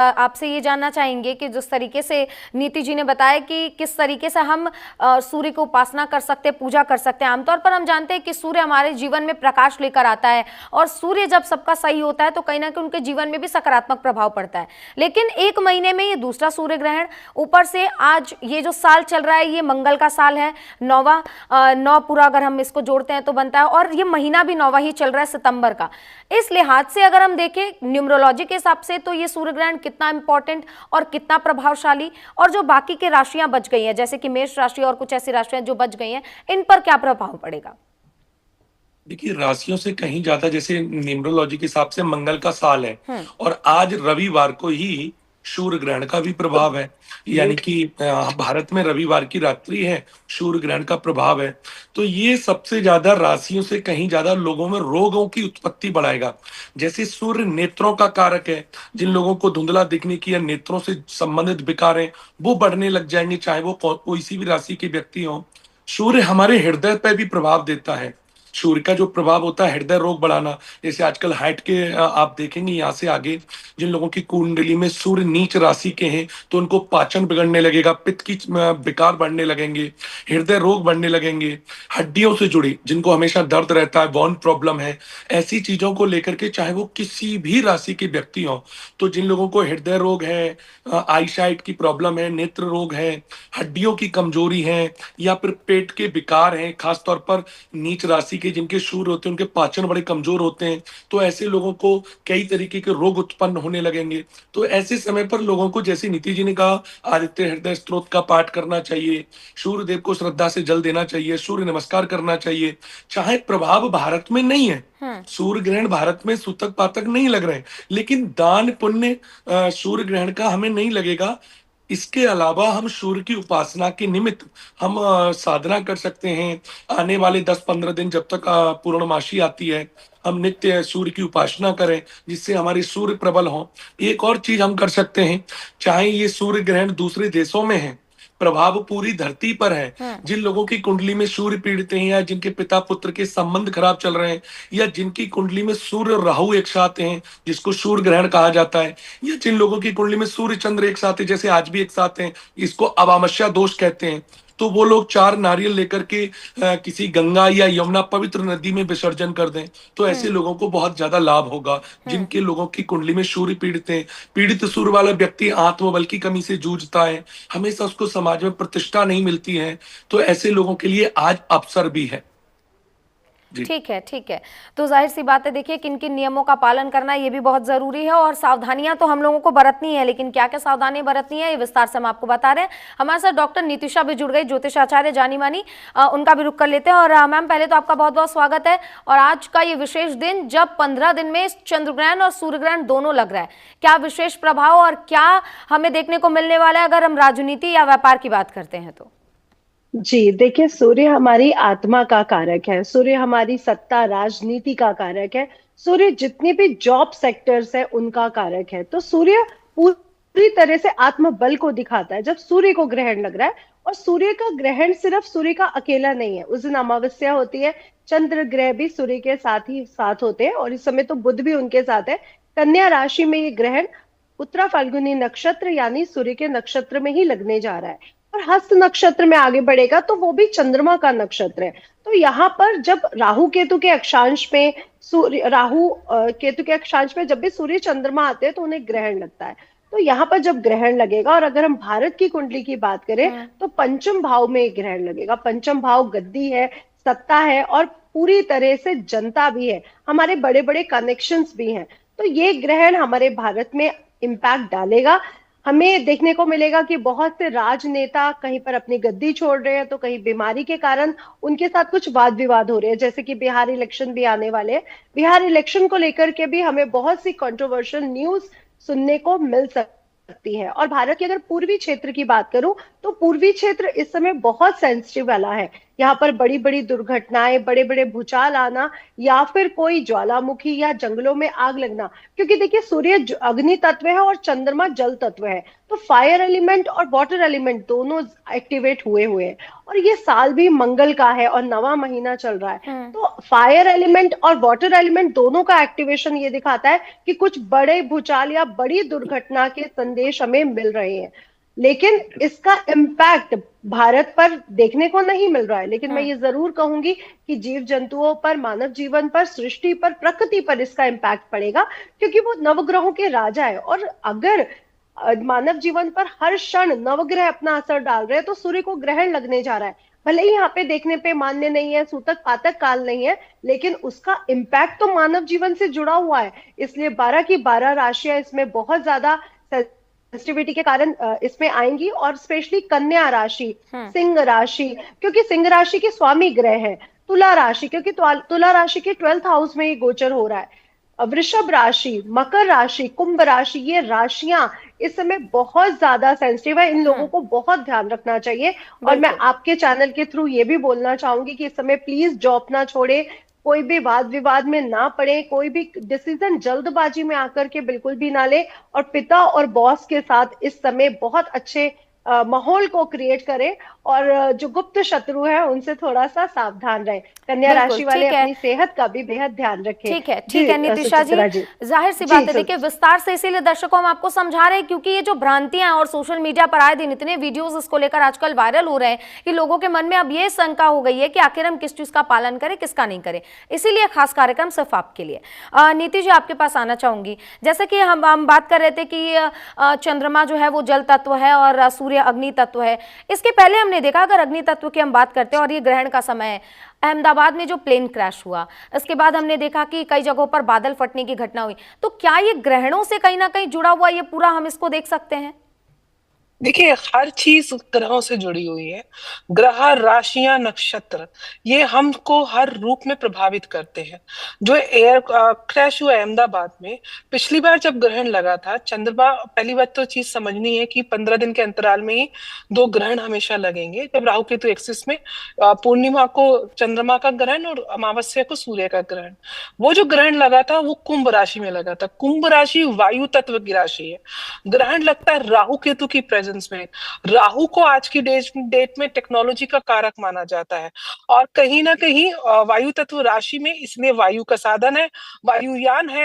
आपसे ये जानना चाहेंगे कि जिस तरीके से नीति जी ने बताया कि किस तरीके से हम सूर्य को उपासना कर सकते हैं, पूजा कर सकते हैं। आमतौर पर हम जानते हैं कि सूर्य हमारे जीवन में प्रकाश लेकर आता है, और सूर्य जब सबका सही होता है तो कहीं ना कहीं उनके जीवन में भी सकारात्मक प्रभाव पड़ता है। लेकिन एक महीने में ये दूसरा सूर्य ग्रहण, ऊपर से आज ये जो साल चल रहा है ये मंगल का साल है, नौवा, नौ पूरा अगर हम इसको जोड़ते हैं तो बनता है, और ये महीना भी नौवा ही चल रहा है, सितंबर का। इस लिहाज से अगर हम देखें न्यूमरोलॉजी के हिसाब से तो ये सूर्य ग्रहण कितना इंपॉर्टेंट और कितना प्रभावशाली, और जो बाकी के राशियां बच गई हैं जैसे कि मेष राशि और कुछ ऐसी राशियां जो बच गई हैं, इन पर क्या प्रभाव पड़ेगा? देखिए, राशियों से कहीं ज्यादा जैसे न्यूमरोलॉजी के हिसाब से मंगल का साल है, हम्म। और आज रविवार को ही सूर्य ग्रहण का भी प्रभाव है। यानी कि भारत में रविवार की रात्रि है, सूर्य ग्रहण का प्रभाव है। तो ये सबसे ज्यादा राशियों से कहीं ज्यादा लोगों में रोगों की उत्पत्ति बढ़ाएगा। जैसे सूर्य नेत्रों का कारक है, जिन लोगों को धुंधला दिखने की या नेत्रों से संबंधित विकार है वो बढ़ने लग जाएंगे, चाहे वो कोई सी भी राशि के व्यक्ति हो। सूर्य हमारे हृदय पर भी प्रभाव देता है। सूर्य का जो प्रभाव होता है हृदय रोग बढ़ाना, जैसे आजकल हाइट के आप देखेंगे यहाँ से आगे जिन लोगों की कुंडली में सूर्य नीच राशि के हैं तो उनको पाचन बिगड़ने लगेगा, पित्त की विकार बढ़ने लगेंगे, हृदय रोग बढ़ने लगेंगे। हड्डियों से जुड़ी जिनको हमेशा दर्द रहता है, बॉन प्रॉब्लम है, ऐसी चीजों को लेकर के चाहे वो किसी भी राशि के व्यक्ति हो, तो जिन लोगों को हृदय रोग है, आईसाइट की प्रॉब्लम है, नेत्र रोग है, हड्डियों की कमजोरी है, या फिर पेट के विकार हैं, खासतौर पर नीच राशि के जिनके सूर्य होते हैं उनके पाचन बड़े कमजोर होते हैं, तो ऐसे लोगों को कई तरीके के रोग उत्पन्न होने लगेंगे। तो ऐसे समय पर लोगों को, जैसे नीति जी ने कहा, आदित्य हृदय स्तोत्र का पाठ करना चाहिए, सूर्य देव को श्रद्धा से जल देना चाहिए, सूर्य नमस्कार करना चाहिए। चाहे प्रभाव भारत में नहीं है, हम्म। सूर्य ग्रहण भारत में सूतक पातक नहीं लग रहे हैं, लेकिन दान पुण्य सूर्य ग्रहण का हमें नहीं लगेगा। इसके अलावा हम सूर्य की उपासना के निमित्त हम साधना कर सकते हैं। आने वाले 10-15 दिन जब तक पूर्णमासी आती है, हम नित्य सूर्य की उपासना करें जिससे हमारी सूर्य प्रबल हो। एक और चीज हम कर सकते हैं, चाहे ये सूर्य ग्रहण दूसरे देशों में है, प्रभाव पूरी धरती पर है। हम्म। जिन लोगों की कुंडली में सूर्य पीड़ित हैं, या जिनके पिता पुत्र के संबंध खराब चल रहे हैं, या जिनकी कुंडली में सूर्य और राहु एक साथ हैं जिसको सूर्य ग्रहण कहा जाता है, या जिन लोगों की कुंडली में सूर्य चंद्र एक साथ है, जैसे आज भी एक साथ हैं, इसको अमावस्या दोष कहते हैं, तो वो लोग 4 नारियल लेकर के किसी गंगा या यमुना पवित्र नदी में विसर्जन कर दें, तो ऐसे हम्म। लोगों को बहुत ज्यादा लाभ होगा। हम्म। जिनके लोगों की कुंडली में सूर्य पीड़ित है, पीड़ित सूर्य वाला व्यक्ति आत्मबल की कमी से जूझता है, हमेशा उसको समाज में प्रतिष्ठा नहीं मिलती है, तो ऐसे लोगों के लिए आज अवसर भी है। जी। ठीक है, ठीक है। तो जाहिर सी बात है, देखिए किन किन नियमों का पालन करना ये भी बहुत जरूरी है, और सावधानियां तो हम लोगों को बरतनी है, लेकिन क्या क्या सावधानी बरतनी है ये विस्तार से हम आपको बता रहे हैं। हमारे साथ डॉक्टर नीतिशा भी जुड़ गई, ज्योतिष आचार्य जानी मानी, उनका भी रुख कर लेते हैं। और मैम, पहले तो आपका बहुत बहुत स्वागत है। और आज का ये विशेष दिन, जब 15 दिन में चंद्र ग्रहण और सूर्य ग्रहण दोनों लग रहा है, क्या विशेष प्रभाव और क्या हमें देखने को मिलने वाला है अगर हम राजनीति या व्यापार की बात करते हैं तो? जी देखिए, सूर्य हमारी आत्मा का कारक है, सूर्य हमारी सत्ता राजनीति का कारक है, सूर्य जितने भी जॉब सेक्टर्स है उनका कारक है। तो सूर्य पूरी तरह से आत्मबल को दिखाता है जब सूर्य को ग्रहण लग रहा है। और सूर्य का ग्रहण सिर्फ सूर्य का अकेला नहीं है, उस दिन अमावस्या होती है, चंद्र ग्रह भी सूर्य के साथ ही साथ होते हैं, और इस समय तो बुध भी उनके साथ है। कन्या राशि में ये ग्रहण उत्तरा फाल्गुनी नक्षत्र यानी सूर्य के नक्षत्र में ही लगने जा रहा है, और हस्त नक्षत्र में आगे बढ़ेगा तो वो भी चंद्रमा का नक्षत्र है। तो यहाँ पर जब राहु केतु के अक्षांश में सूर्य, राहु केतु के अक्षांश में जब भी सूर्य चंद्रमा आते हैं तो उन्हें ग्रहण लगता है। तो यहाँ पर जब ग्रहण लगेगा, और अगर हम भारत की कुंडली की बात करें तो पंचम भाव में ग्रहण लगेगा। पंचम भाव गद्दी है, सत्ता है, और पूरी तरह से जनता भी है, हमारे बड़े बड़े कनेक्शंस भी हैं। तो ये ग्रहण हमारे भारत में इम्पैक्ट डालेगा। हमें देखने को मिलेगा कि बहुत से राजनेता कहीं पर अपनी गद्दी छोड़ रहे हैं, तो कहीं बीमारी के कारण उनके साथ कुछ वाद विवाद हो रहे हैं। जैसे कि बिहार इलेक्शन भी आने वाले हैं, बिहार इलेक्शन को लेकर के भी हमें बहुत सी कंट्रोवर्शियल न्यूज सुनने को मिल सकती है। और भारत के अगर पूर्वी क्षेत्र की बात करूं तो पूर्वी क्षेत्र इस समय बहुत सेंसिटिव वाला है। यहाँ पर बड़ी बड़ी दुर्घटनाएं, बड़े बड़े भूचाल आना, या फिर कोई ज्वालामुखी या जंगलों में आग लगना, क्योंकि देखिए सूर्य अग्नि तत्व है और चंद्रमा जल तत्व है, तो फायर एलिमेंट और वाटर एलिमेंट दोनों एक्टिवेट हुए हुए हैं। और ये साल भी मंगल का है और 9वां महीना चल रहा है, तो फायर एलिमेंट और वाटर एलिमेंट दोनों का एक्टिवेशन ये दिखाता है कि कुछ बड़े भूचाल या बड़ी दुर्घटना के संदेश हमें मिल रहे हैं। लेकिन इसका इम्पैक्ट भारत पर देखने को नहीं मिल रहा है। लेकिन मैं ये जरूर कहूंगी कि जीव जंतुओं पर, मानव जीवन पर, सृष्टि पर, प्रकृति पर इसका इम्पैक्ट पड़ेगा, क्योंकि वो नवग्रहों के राजा है। और अगर मानव जीवन पर हर क्षण नवग्रह अपना असर डाल रहे हैं, तो सूर्य को ग्रहण लगने जा रहा है। भले ही यहाँ पे देखने पे मान्य नहीं है, सूतक पातक काल नहीं है, लेकिन उसका इम्पैक्ट तो मानव जीवन से जुड़ा हुआ है। इसलिए 12 की 12 राशियां इसमें बहुत ज्यादा सेंसिटिविटी के कारण इसमें आएंगी, और स्पेशली कन्या राशि, सिंह राशि, क्योंकि सिंह राशि के स्वामी ग्रह है, तुला राशि, क्योंकि तुला राशि के 12th हाउस में ये गोचर हो रहा है, वृषभ राशि, मकर राशि, कुंभ राशि, ये राशियां इस समय बहुत ज्यादा सेंसिटिव है। इन लोगों को बहुत ध्यान रखना चाहिए। और मैं आपके चैनल के थ्रू ये भी बोलना चाहूंगी कि इस समय प्लीज जॉब ना छोड़े, कोई भी वाद विवाद में ना पड़े, कोई भी डिसीजन जल्दबाजी में आकर के बिल्कुल भी ना ले, और पिता और बॉस के साथ इस समय बहुत अच्छे माहौल को क्रिएट करें, और जो गुप्त शत्रु है उनसे थोड़ा सा सावधान रहे। कन्या राशि वाले अपनी सेहत का भी बेहद ध्यान रखें। ठीक है नितिशा जी, जाहिर सी बात है, देखिए विस्तार से इसीलिए दर्शकों हम आपको समझा रहे हैं क्योंकि ये जो भ्रांतियां और सोशल मीडिया पर आए दिन इतने वीडियोस इसको लेकर आजकल वायरल हो रहे हैं कि लोगों के मन में अब ये शंका हो गई है कि आखिर हम किस चीज का पालन करें, किसका नहीं करें। इसीलिए खास कार्यक्रम सिर्फ आपके लिए। नीति जी, आपके पास आना चाहूंगी। जैसे कि हम बात कर रहे थे कि चंद्रमा जो है वो जल तत्व है और सूर्य अग्नि तत्व है। इसके पहले हमने देखा, अगर अग्नि तत्व की हम बात करते हैं और ये ग्रहण का समय है, अहमदाबाद में जो प्लेन क्रैश हुआ, इसके बाद हमने देखा कि कई जगहों पर बादल फटने की घटना हुई। तो क्या ये ग्रहणों से कहीं ना कहीं जुड़ा हुआ ये पूरा हम इसको देख सकते हैं? देखिए, हर चीज ग्रहों से जुड़ी हुई है। ग्रह, राशियां, नक्षत्र, ये हमको हर रूप में प्रभावित करते हैं। जो एयर क्रैश हुआ अहमदाबाद में, पिछली बार जब ग्रहण लगा था, चंद्रमा, पहली बात तो चीज समझनी है कि 15 दिन के अंतराल में ही 2 ग्रहण हमेशा लगेंगे। जब राहु केतु एक्सिस में, पूर्णिमा को चंद्रमा का ग्रहण और अमावस्या को सूर्य का ग्रहण। वो जो ग्रहण लगा था वो कुंभ राशि में लगा था। कुंभ राशि वायु तत्व की राशि है। ग्रहण लगता है राहु केतु की प्रेजेंस में। राहु को आज की डेट में टेक्नोलॉजी का कारक माना जाता है, और कहीं ना कहीं वायु तत्व राशि में, इसलिए वायु का साधन है, वायुयान है,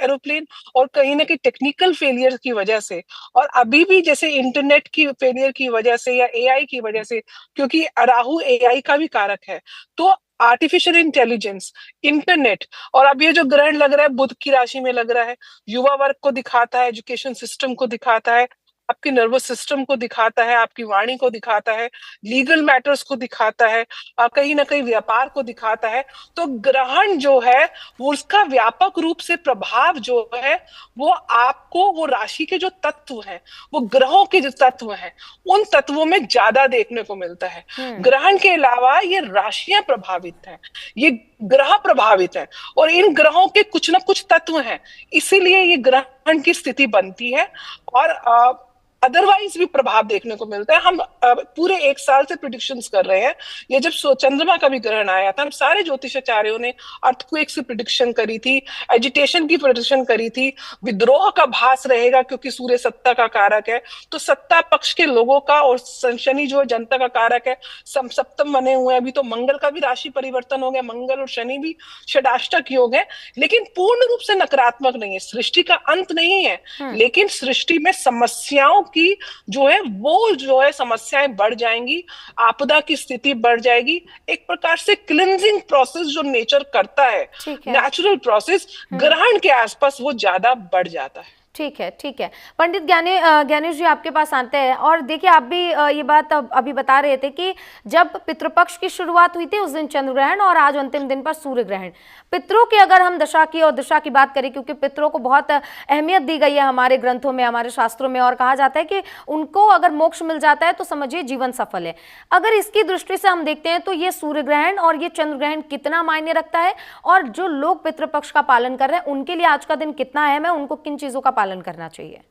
एरोप्लेन, और कहीं ना कहीं टेक्निकल फेलियर की वजह से, और अभी भी जैसे इंटरनेट की फेलियर की वजह से या एआई की वजह से, क्योंकि राहु एआई का भी कारक है, तो आर्टिफिशियल इंटेलिजेंस, इंटरनेट, और अब ये जो ग्रहण लग रहा है बुध की राशि में लग रहा है, युवा वर्ग को दिखाता है, एजुकेशन सिस्टम को दिखाता है, आपके नर्वस सिस्टम को दिखाता है, आपकी वाणी को दिखाता है, लीगल मैटर्स को दिखाता है, कहीं ना कहीं व्यापार को दिखाता है। तो ग्रहण जो है वो उसका व्यापक रूप से प्रभाव जो है वो आपको, वो राशि के जो तत्व हैं, वो ग्रहों के जो तत्व हैं, उन तत्वों में ज्यादा देखने को मिलता है। ग्रहण के अलावा ये राशियां प्रभावित हैं, ये ग्रह प्रभावित है, और इन ग्रहों के कुछ ना कुछ तत्व हैं, इसीलिए ये ग्रहण की स्थिति बनती है। और अदरवाइज भी प्रभाव देखने को मिलता है। हम पूरे 1 साल से प्रिडिक्शंस कर रहे हैं। ये जब चंद्रमा का भी ग्रहण आया था, हम सारे ज्योतिषाचार्यों ने अर्थक्वेक की प्रिडिक्शन करी थी, एजिटेशन की प्रिडिक्शन करी थी, विद्रोह का भास रहेगा क्योंकि सूर्य सत्ता का कारक है, तो सत्ता पक्ष के लोगों का, और शनि जो जनता का कारक है, सप्तम बने हुए हैं। अभी तो मंगल का भी राशि परिवर्तन हो गया, मंगल और शनि भी षडाष्टक योग है, लेकिन पूर्ण रूप से नकारात्मक नहीं है। सृष्टि का अंत नहीं है, लेकिन सृष्टि में समस्याओं की जो है वो जो है समस्याएं बढ़ जाएंगी, आपदा की स्थिति बढ़ जाएगी। एक प्रकार से क्लिनजिंग प्रोसेस जो नेचर करता है, नेचुरल प्रोसेस, ग्रहण के आसपास वो ज्यादा बढ़ जाता है। ठीक है। पंडित ज्ञानेश जी, आपके पास आते हैं। और देखिए, आप भी ये बात अभी बता रहे थे कि जब पितृपक्ष की शुरुआत हुई थी उस दिन चंद्र ग्रहण और आज अंतिम दिन पर सूर्य ग्रहण। पितरों की अगर हम दशा की और दिशा की बात करें, क्योंकि पितरों को बहुत अहमियत दी गई है हमारे ग्रंथों में, हमारे शास्त्रों में, और कहा जाता है कि उनको अगर मोक्ष मिल जाता है तो समझिए जीवन सफल है। अगर इसकी दृष्टि से हम देखते हैं तो ये सूर्य ग्रहण और ये चंद्र ग्रहण कितना मायने रखता है, और जो लोग पितृपक्ष का पालन कर रहे हैं उनके लिए आज का दिन कितना अहम है, उनको किन चीजों का पालन करना चाहिए?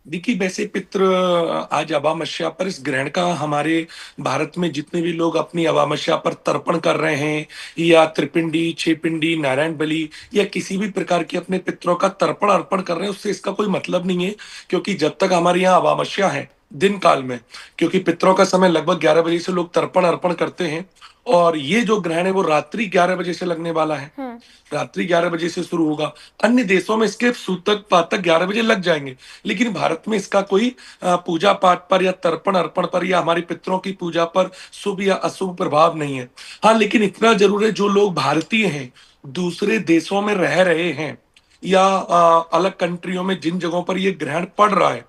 देखिए वैसे पितृ आज अमावस्या पर इस ग्रहण का हमारे भारत में जितने भी लोग अपनी अमावस्या पर तर्पण कर रहे हैं या त्रिपिंडी, छह पिंडी, नारायण बलि या किसी भी प्रकार के अपने पितरों का तर्पण अर्पण कर रहे हैं, उससे इसका कोई मतलब नहीं है। क्योंकि जब तक हमारे यहाँ अमावस्या है दिन काल में, क्योंकि पितरों का समय लगभग 11 बजे से लोग तर्पण अर्पण करते हैं, और ये जो ग्रहण है वो रात्रि 11 बजे से लगने वाला है। हम्म। रात्रि 11 बजे से शुरू होगा। अन्य देशों में इसके सूतक पातक 11 बजे लग जाएंगे, लेकिन भारत में इसका कोई पूजा पाठ पर या तर्पण अर्पण पर या हमारे पितरों की पूजा पर शुभ या अशुभ प्रभाव नहीं है। हाँ, लेकिन इतना जरूर है, जो लोग भारतीय हैं दूसरे देशों में रह रहे हैं या अलग कंट्रियों में जिन जगहों पर ये ग्रहण पड़ रहा है,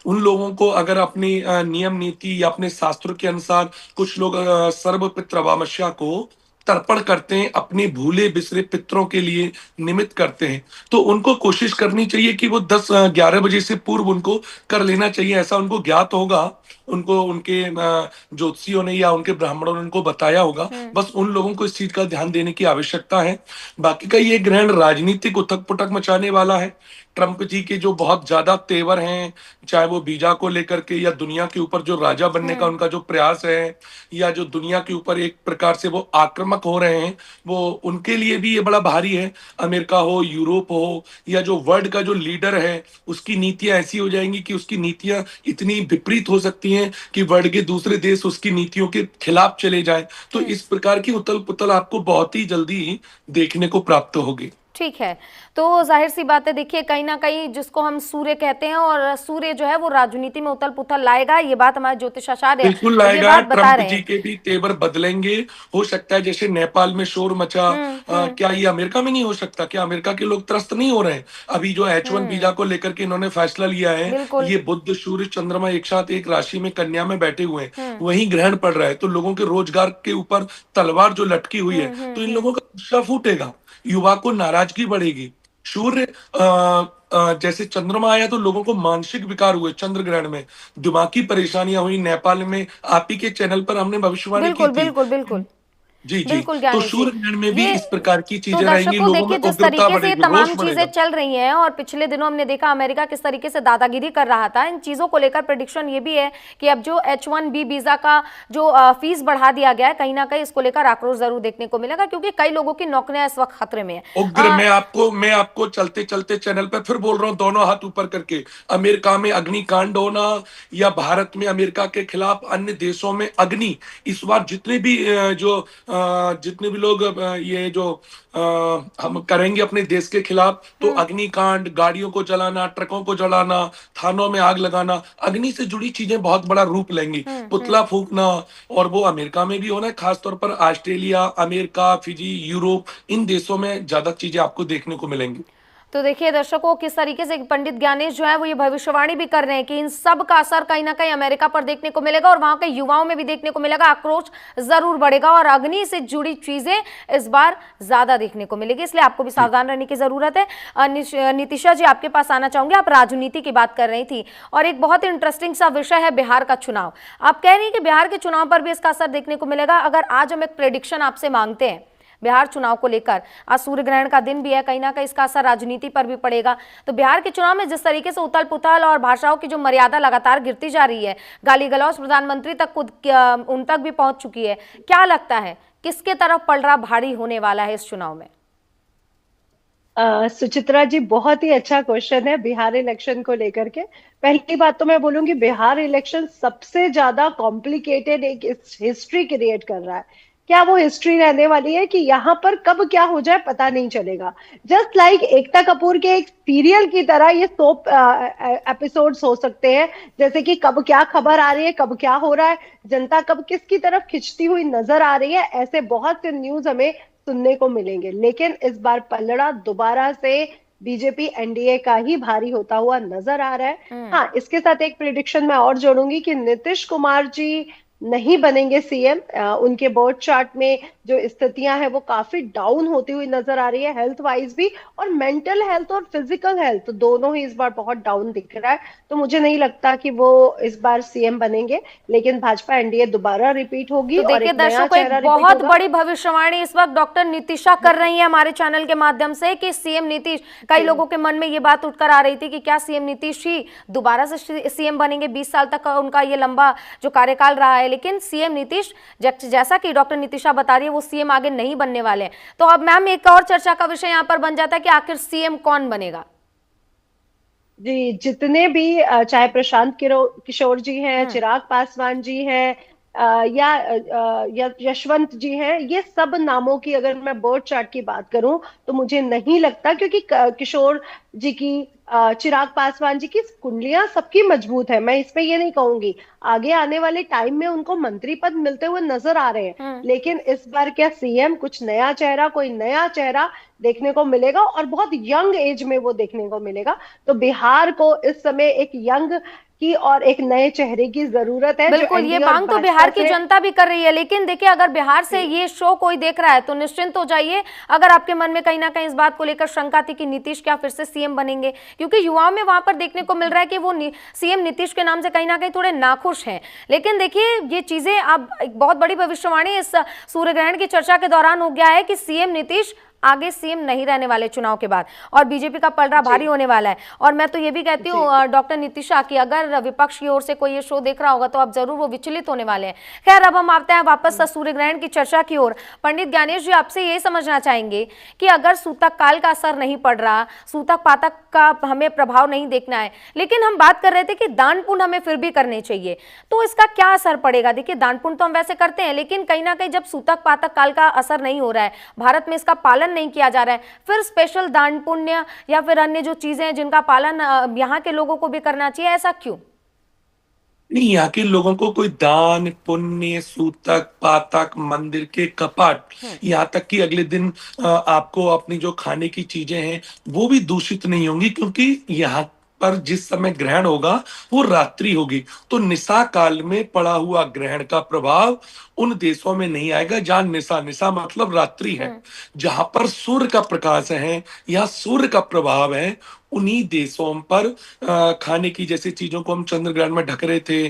उन लोगों को अगर अपनी नियम नीति या अपने शास्त्रों के अनुसार कुछ लोग सर्वपितृ अमावस्या को तर्पण करते हैं, अपने भूले बिसरे पितरों के लिए निमित्त करते हैं, तो उनको कोशिश करनी चाहिए कि वो 10-11 बजे से पूर्व उनको कर लेना चाहिए। ऐसा उनको ज्ञात होगा, उनको उनके ज्योतिषियों ने या उनके ब्राह्मणों ने उनको बताया होगा। बस उन लोगों को इस चीज का ध्यान देने की आवश्यकता है। बाकी का ये ग्रहण राजनीतिक उथक पुथक मचाने वाला है। ट्रंप जी के जो बहुत ज्यादा तेवर हैं, चाहे वो वीजा को लेकर के या दुनिया के ऊपर जो राजा बनने का उनका जो प्रयास है, या जो दुनिया के ऊपर एक प्रकार से वो आक्रामक हो रहे हैं, वो उनके लिए भी ये बड़ा भारी है। अमेरिका हो, यूरोप हो, या जो वर्ल्ड का जो लीडर है, उसकी नीतियां ऐसी हो जाएंगी कि उसकी नीतियां इतनी विपरीत हो सकती हैं कि वर्ल्ड के दूसरे देश उसकी नीतियों के खिलाफ चले जाएं। तो इस प्रकार की उथल पुथल आपको बहुत ही जल्दी देखने को प्राप्त होगी। ठीक है, तो जाहिर सी बात है, देखिए कहीं ना कहीं जिसको हम सूर्य कहते हैं, और सूर्य जो है वो राजनीति में उथल पुथल लाएगा, ये बात हमारे ज्योतिषाचार्य बिल्कुल ये लाएगा। बात बता ट्रंप रहे जी हैं। के भी तेवर बदलेंगे। हो सकता है जैसे नेपाल में शोर मचा, क्या ये अमेरिका में नहीं हो सकता? क्या अमेरिका के लोग त्रस्त नहीं हो रहे हैं? अभी जो H1 वीजा को लेकर के इन्होंने फैसला लिया है, बिल्कुल। ये बुध सूर्य चंद्रमा एक साथ एक राशि में कन्या में बैठे हुए हैं, वहीं ग्रहण पड़ रहा है, तो लोगों के रोजगार के ऊपर तलवार जो लटकी हुई है, तो इन लोगों का गुस्सा फूटेगा, युवा को नाराजगी बढ़ेगी। सूर्य जैसे चंद्रमा आया तो लोगों को मानसिक विकार हुए, चंद्र ग्रहण में दिमागी परेशानियां हुई। नेपाल में आप ही के चैनल पर हमने भविष्यवाणी की बिल्कुल थी। बिल्कुल बिल्कुल जी जी। बिल्कुल तो ज्ञानी जी, सूर्य ग्रहण में भी ये इस प्रकार की तो चीजें रहेंगी, दर्शकों लोगों में देखिए जिस उग्रता तरीके से ये बढ़ेगी, तमाम रोष चीजें बढ़ेगा। चल रही हैं, और पिछले दिनों हमने देखा अमेरिका किस तरीके से दादागिरी कर रहा था, इन चीजों को लेकर प्रेडिक्शन ये भी है कि अब जो H1B वीजा का जो फीस बढ़ा दिया गया है, कहीं ना कहीं इसको लेकर आक्रोश जरूर देखने को मिलेगा, क्योंकि कई लोगों की नौकरियां इस वक्त खतरे में है। उग्र, मैं आपको चलते चलते चैनल पे फिर बोल रहा हूँ, दोनों हाथ ऊपर करके, अमेरिका में अग्निकांड होना या भारत में अमेरिका के खिलाफ अन्य देशों में अग्नि, इस बार जितने भी जितने भी लोग ये जो हम करेंगे अपने देश के खिलाफ, तो अग्निकांड, गाड़ियों को जलाना, ट्रकों को जलाना, थानों में आग लगाना, अग्नि से जुड़ी चीजें बहुत बड़ा रूप लेंगी। पुतला फूकना, और वो अमेरिका में भी होना है, खासतौर पर ऑस्ट्रेलिया, अमेरिका, फिजी, यूरोप, इन देशों में ज्यादा चीजें आपको देखने को मिलेंगी। तो देखिए दर्शकों, किस तरीके से पंडित ज्ञानेश जो है वो ये भविष्यवाणी भी कर रहे हैं कि इन सब का असर कहीं ना कहीं अमेरिका पर देखने को मिलेगा, और वहां के युवाओं में भी देखने को मिलेगा, आक्रोश जरूर बढ़ेगा, और अग्नि से जुड़ी चीजें इस बार ज्यादा देखने को मिलेगी, इसलिए आपको भी सावधान रहने की जरूरत है। नितिशा जी, आपके पास आना चाहूंगी। आप राजनीति की बात कर रही थी, और एक बहुत इंटरेस्टिंग सा विषय है बिहार का चुनाव। आप कह रही है कि बिहार के चुनाव पर भी इसका असर देखने को मिलेगा। अगर आज हम एक प्रेडिक्शन आपसे मांगते हैं बिहार चुनाव को लेकर, आज सूर्य ग्रहण का दिन भी है, कहीं ना कहीं इसका असर राजनीति पर भी पड़ेगा, तो बिहार के चुनाव में जिस तरीके से उथल पुथल और भाषाओं की जो मर्यादा लगातार गिरती जा रही है, गाली गलौज प्रधानमंत्री तक उन तक भी पहुंच चुकी है, क्या लगता है किसके तरफ पलड़ा भारी होने वाला है इस चुनाव में? सुचित्रा जी, बहुत ही अच्छा क्वेश्चन है बिहार इलेक्शन को लेकर के। पहली बात तो मैं बोलूंगी, बिहार इलेक्शन सबसे ज्यादा कॉम्प्लिकेटेड एक हिस्ट्री क्रिएट कर रहा है। क्या वो हिस्ट्री रहने वाली है कि यहाँ पर कब क्या हो जाए पता नहीं चलेगा। जस्ट लाइक एकता कपूर के एक सीरियल की तरह ये सोप एपिसोड्स हो सकते हैं, जैसे कि कब क्या खबर आ रही है, कब क्या हो रहा है, जनता कब किसकी तरफ खिंचती हुई नजर आ रही है, ऐसे बहुत से न्यूज हमें सुनने को मिलेंगे। लेकिन इस बार पलड़ा दोबारा से बीजेपी एनडीए का ही भारी होता हुआ नजर आ रहा है। हाँ, इसके साथ एक प्रिडिक्शन मैं और जोड़ूंगी कि नीतीश कुमार जी नहीं बनेंगे सीएम। उनके बोर्ड चार्ट में जो स्थितियां हैं वो काफी डाउन होती हुई नजर आ रही है, हेल्थ वाइज भी, और मेंटल हेल्थ और फिजिकल हेल्थ दोनों ही इस बार बहुत डाउन दिख रहा है। तो मुझे नहीं लगता कि वो इस बार सीएम बनेंगे, लेकिन भाजपा एनडीए दोबारा रिपीट होगी तो और देखिए एक नया दर्शकों, एक चेहरा रिपीट बहुत होगा। बड़ी भविष्यवाणी इस वक्त डॉक्टर नीतिशा कर रही है हमारे चैनल के माध्यम से कि सीएम नीतीश, कई लोगों के मन में ये बात उठकर आ रही थी कि क्या सीएम नीतीश ही दोबारा से सीएम बनेंगे। 20 साल तक का उनका ये लंबा जो कार्यकाल रहा है, लेकिन सीएम नीतीश जैसा कि डॉक्टर नीतिशा बता रही है वो सीएम आगे नहीं बनने वाले हैं। तो अब मैम एक और चर्चा का विषय यहाँ पर बन जाता है कि आखिर सीएम कौन बनेगा। जी, जितने भी चाहे प्रशांत किशोर जी हैं, चिराग पासवान जी हैं, या यशवंत जी हैं, ये सब नामों की अगर मैं बोर्ड चार्ट की बात करूं तो मुझे नहीं लगता, क्योंकि किशोर जी की, चिराग पासवान जी की कुंडलियां सबकी मजबूत है। मैं इसमें ये नहीं कहूंगी, आगे आने वाले टाइम में उनको मंत्री पद मिलते हुए नजर आ रहे हैं, लेकिन इस बार क्या सीएम कुछ नया चेहरा, कोई नया चेहरा देखने को मिलेगा, और बहुत यंग एज में वो देखने को मिलेगा। तो बिहार को इस समय एक यंग की और एक नए चेहरे की जरूरत है, जो बिल्कुल, ये एनडीए और मांग तो भाजपा बिहार की से। जनता भी कर रही है। लेकिन देखिए, अगर बिहार से ये शो कोई देख रहा है तो निश्चिंत हो जाइए, अगर आपके मन में कहीं ना कहीं इस बात को लेकर शंका थी कि नीतीश क्या फिर से सीएम बनेंगे, क्योंकि युवाओं में वहां पर देखने को मिल रहा है कि वो सीएम नीतीश के नाम से कहीं ना कहीं थोड़े नाखुश हैं। लेकिन देखिए, ये चीजें अब एक बहुत बड़ी भविष्यवाणी इस सूर्य ग्रहण की चर्चा के दौरान हो गया है कि सीएम नीतीश आगे सीएम नहीं रहने वाले चुनाव के बाद, और बीजेपी का पलड़ा भारी होने वाला है। और मैं तो ये भी कहती हूँ डॉक्टर नीतिशा की, अगर विपक्ष की ओर से कोई ये शो देख रहा होगा तो अब जरूर वो विचलित होने वाले हैं। खैर, अब हम आते हैं वापस सूर्य ग्रहण की चर्चा की ओर। पंडित ज्ञानेश जी, आपसे ये समझना चाहेंगे कि अगर सूतक काल का असर नहीं पड़ रहा, सूतक पातक का हमें प्रभाव नहीं देखना है, लेकिन हम बात कर रहे थे कि दान पुण्य हमें फिर भी करने चाहिए, तो इसका क्या असर पड़ेगा। देखिए, दान पुण्य तो हम वैसे करते हैं, लेकिन कहीं ना कहीं जब सूतक पातक काल का असर नहीं हो रहा है, भारत में इसका पालन नहीं किया जा रहा है, फिर स्पेशल दान पुण्य या फिर अन्य जो चीजें हैं जिनका पालन यहाँ के लोगों को भी करना चाहिए, ऐसा क्यों? नहीं, यहाँ के लोगों को कोई दान पुण्य, सूतक पातक, मंदिर के कपाट, यहाँ तक कि अगले दिन आपको अपनी जो खाने की चीजें हैं वो भी दूषित नहीं होंगी, क्योंकि यहाँ पर जिस समय ग्रहण होगा वो रात्रि होगी। तो निशा काल में पड़ा हुआ ग्रहण का प्रभाव उन देशों में नहीं आएगा जहां निशा, निशा मतलब रात्रि है, जहां पर सूर्य का प्रकाश है या सूर्य का प्रभाव है, उन्हीं देशों पर खाने की जैसे चीजों को हम चंद्र ग्रहण में ढक रहे थे,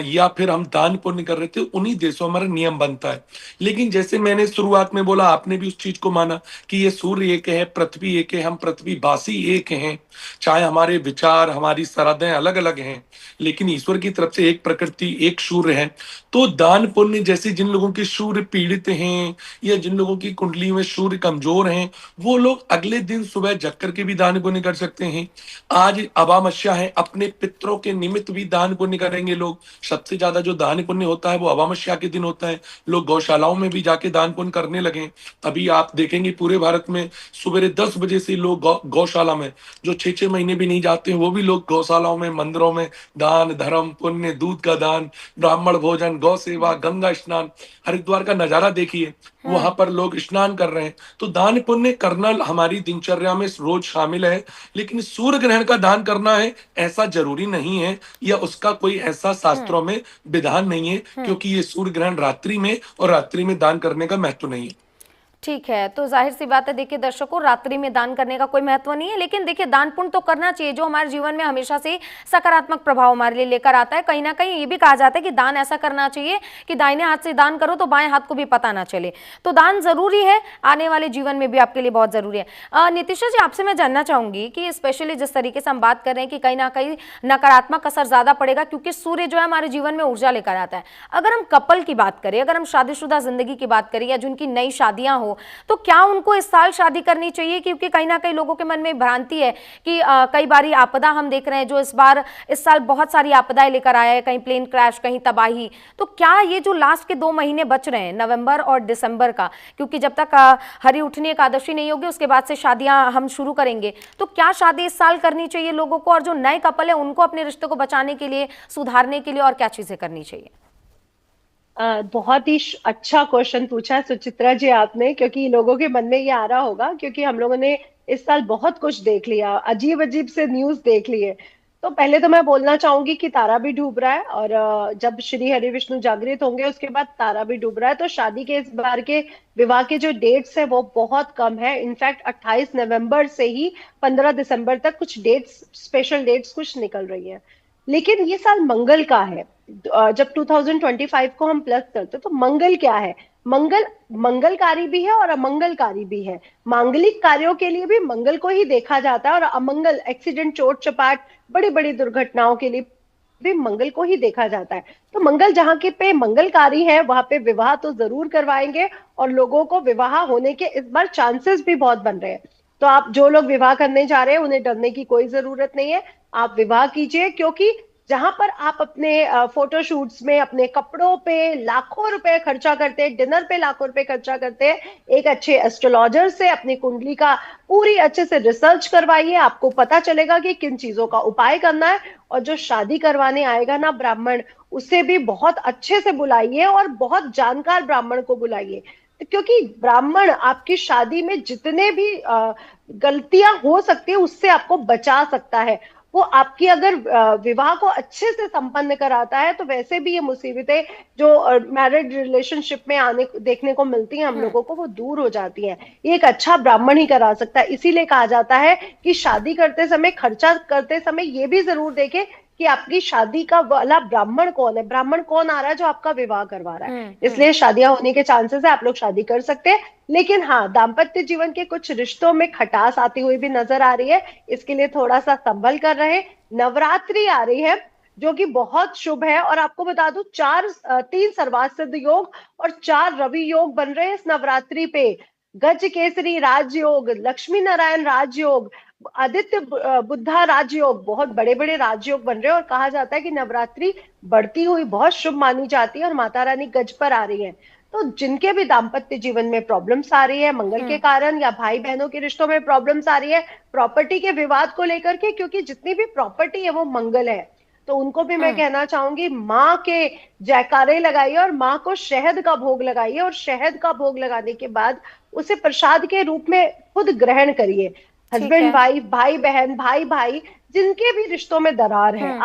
या फिर हम दान पुण्य कर रहे थे, उन्हीं देशों में नियम बनता है। लेकिन जैसे मैंने शुरुआत में बोला, आपने भी उस चीज को माना कि ये सूर्य एक है, पृथ्वी एक है, हम पृथ्वीवासी एक हैं, चाहे हमारे विचार, हमारी सरहदें अलग अलग हैं, लेकिन ईश्वर की तरफ से एक प्रकृति, एक सूर्य है। तो दान पुण्य जैसे जिन लोगों के सूर्य पीड़ित हैं या जिन लोगों की कुंडली में सूर्य कमजोर हैं, वो लोग अगले दिन सुबह जग करके भी दान पुण्य कर सकते हैं। आज अमावस्या है, अपने पितरों के निमित्त भी दान पुण्य करेंगे लोग। सबसे ज्यादा जो दान पुण्य होता है वो अमावस्या के दिन होता है। लोग गौशालाओं में भी जाके दान पुण्य करने लगे। अभी आप देखेंगे पूरे भारत में सुबह 10 बजे से लोग गौशाला में, जो 6-6 महीने भी नहीं जाते हैं, वो भी लोग गौशालाओं में, मंदिरों में दान धर्म पुण्य, दूध का दान, ब्राह्मण भोजन, गौ सेवा, गंगा स्नान। हरिद्वार का नजारा देखिए, वहां पर लोग स्नान कर रहे हैं। तो दान पुण्य करना हमारी दिनचर्या में रोज शामिल है, लेकिन सूर्य ग्रहण का दान करना है ऐसा जरूरी नहीं है, या उसका कोई ऐसा शास्त्रों में विधान नहीं है, क्योंकि ये सूर्य ग्रहण रात्रि में, और रात्रि में दान करने का महत्व नहीं है। ठीक है, तो जाहिर सी बात है, देखिए दर्शकों, रात्रि में दान करने का कोई महत्व नहीं है, लेकिन देखिए दान पुण्य तो करना चाहिए, जो हमारे जीवन में हमेशा से सकारात्मक प्रभाव हमारे लिए लेकर आता है। कहीं ना कहीं ये भी कहा जाता है कि दान ऐसा करना चाहिए कि दाहिने हाथ से दान करो तो बाएं हाथ को भी पता ना चले। तो दान जरूरी है, आने वाले जीवन में भी आपके लिए बहुत जरूरी है। नीतिशा जी, आपसे मैं जानना चाहूंगी कि स्पेशली जिस तरीके से हम बात कर रहे हैं कि कहीं ना कहीं नकारात्मक असर ज्यादा पड़ेगा, क्योंकि सूर्य जो है हमारे जीवन में ऊर्जा लेकर आता है। अगर हम कपल की बात करें, अगर हम शादीशुदा जिंदगी की बात करें, या जिनकी नई शादियां हो, तो क्या उनको इस साल शादी करनी चाहिए? क्योंकि कहीं ना कहीं लोगों के मन में भ्रांति है कि कई बारी आपदा हम देख रहे हैं, जो इस साल बहुत सारी आपदाएं लेकर आया है, कहीं प्लेन क्रैश, कहीं तबाही। तो क्या ये जो लास्ट के 2 महीने बच रहे हैं, नवंबर और दिसंबर का, क्योंकि जब तक हरी उठनी एकादशी नहीं होगी उसके बाद से शादियां हम शुरू करेंगे, तो क्या शादी इस साल करनी चाहिए लोगों को? और जो नए कपल है उनको अपने रिश्ते को बचाने के लिए, सुधारने के लिए और क्या चीजें करनी चाहिए? बहुत ही अच्छा क्वेश्चन पूछा सुचित्रा जी आपने, क्योंकि लोगों के मन में ये आ रहा होगा, क्योंकि हम लोगों ने इस साल बहुत कुछ देख लिया, अजीब अजीब से न्यूज देख लिए। तो पहले तो मैं बोलना चाहूंगी कि तारा भी डूब रहा है, और जब श्री हरि विष्णु जागृत होंगे उसके बाद तारा भी डूब रहा है। तो शादी के इस बार के विवाह के जो डेट्स है वो बहुत कम है। इनफैक्ट 28 नवंबर से ही 15 दिसंबर तक कुछ डेट्स, स्पेशल डेट्स कुछ निकल रही है। लेकिन ये साल मंगल का है। जब 2025 को हम प्लस करते हैं तो मंगल क्या है? मंगल मंगलकारी भी है और अमंगलकारी भी है। मांगलिक कार्यों के लिए भी मंगल को ही देखा जाता है, और अमंगल, एक्सीडेंट, चोट चपाट, बड़ी बड़ी दुर्घटनाओं के लिए भी मंगल को ही देखा जाता है। तो मंगल जहां के पे मंगलकारी है वहां पे विवाह तो जरूर करवाएंगे, और लोगों को विवाह होने के इस बार चांसेस भी बहुत बन रहे हैं। तो आप जो लोग विवाह करने जा रहे हैं उन्हें डरने की कोई जरूरत नहीं है। आप विवाह कीजिए, क्योंकि जहां पर आप अपने फोटोशूट्स में अपने कपड़ों पे लाखों रुपए खर्चा करते हैं, डिनर पे लाखों रुपए खर्चा करते हैं, एक अच्छे एस्ट्रोलॉजर से अपनी कुंडली का पूरी अच्छे से रिसर्च करवाइए। आपको पता चलेगा कि किन चीजों का उपाय करना है। और जो शादी करवाने आएगा ना ब्राह्मण, उसे भी बहुत अच्छे से बुलाइए और बहुत जानकार ब्राह्मण को बुलाइए, क्योंकि ब्राह्मण आपकी शादी में जितने भी गलतियां हो सकती है उससे आपको बचा सकता है। वो आपकी अगर विवाह को अच्छे से संपन्न कराता है तो वैसे भी ये मुसीबतें जो मैरिड रिलेशनशिप में आने देखने को मिलती हैं हम लोगों को, वो दूर हो जाती हैं। ये एक अच्छा ब्राह्मण ही करा सकता है। इसीलिए कहा जाता है कि शादी करते समय, खर्चा करते समय ये भी जरूर देखें कि आपकी शादी का वाला ब्राह्मण कौन है, ब्राह्मण कौन आ रहा है जो आपका विवाह करवा रहा है। इसलिए शादियां होने के चांसेस है, आप लोग शादी कर सकते हैं। लेकिन हाँ, दाम्पत्य जीवन के कुछ रिश्तों में खटास आती हुई भी नजर आ रही है, इसके लिए थोड़ा सा संभल कर रहे। नवरात्रि आ रही है जो कि बहुत शुभ है, और आपको बता दूं 3 सर्वासिद्ध योग और 4 रवि योग बन रहे हैं इस नवरात्रि पे। गज केसरी राजयोग, लक्ष्मी नारायण राजयोग, आदित्य बुद्धा राजयोग, बहुत बड़े बड़े राजयोग बन रहे हैं। और कहा जाता है कि नवरात्रि बढ़ती हुई बहुत शुभ मानी जाती है और माता रानी गज पर आ रही है। तो जिनके भी दाम्पत्य जीवन में प्रॉब्लम्स आ रही है मंगल के कारण, या भाई बहनों के रिश्तों में प्रॉब्लम्स आ रही है प्रॉपर्टी के विवाद को लेकर के, क्योंकि जितनी भी प्रॉपर्टी है वो मंगल है, तो उनको भी मैं कहना चाहूंगी माँ के जयकारे लगाइए और माँ को शहद का भोग लगाइए, और शहद का भोग लगाने के बाद उसे प्रसाद के रूप में खुद ग्रहण करिए। हस्बैंड वाइफ, भाई बहन, भाई भाई, जिनके भी रिश्तों में दरार है, आप